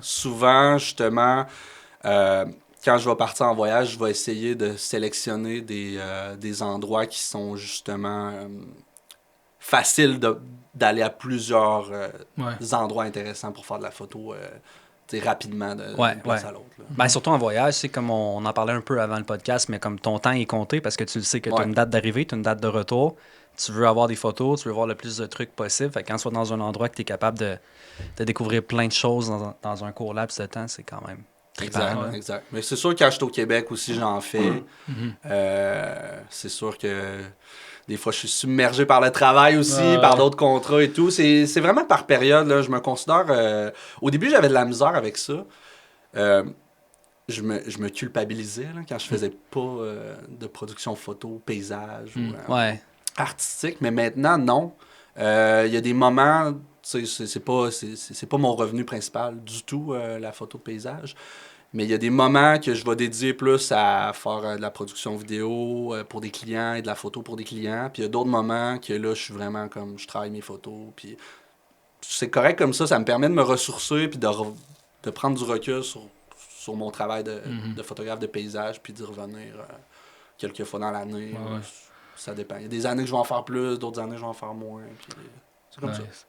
Souvent, justement, quand je vais partir en voyage, je vais essayer de sélectionner des endroits qui sont justement faciles d'aller à plusieurs Ouais. endroits intéressants pour faire de la photo rapidement Ouais, d'une place ouais. à l'autre. Là. Ben, surtout en voyage, c'est comme on en parlait un peu avant le podcast, mais comme ton temps est compté parce que tu le sais que tu as Ouais, une date d'arrivée, tu as une date de retour, tu veux avoir des photos, tu veux voir le plus de trucs possible. Fait que quand tu vas dans un endroit que tu es capable de découvrir plein de choses dans un court laps de temps, c'est quand même trippant, exact, là. exact. Mais c'est sûr que quand je suis au Québec aussi, j'en fais. Mhm. C'est sûr que des fois, je suis submergé par le travail aussi, par Ouais. d'autres contrats et tout. C'est vraiment par période. Là. Je me considère... Au début, j'avais de la misère avec ça. Euh, je me culpabilisais là, quand je faisais pas de production photo, paysage ou Ouais. artistique. Mais maintenant, non. Il y a des moments... C'est pas mon revenu principal du tout, la photo de paysage. Mais il y a des moments que je vais dédier plus à faire de la production vidéo pour des clients et de la photo pour des clients. Puis il y a d'autres moments que là, je suis vraiment comme, je travaille mes photos. Puis c'est correct comme ça me permet de me ressourcer puis de prendre du recul sur mon travail Mhm. de photographe de paysage puis d'y revenir quelques fois dans l'année. Ouais, ouais. Ça dépend. Il y a des années que je vais en faire plus, d'autres années que je vais en faire moins. Puis c'est comme ça. Nice.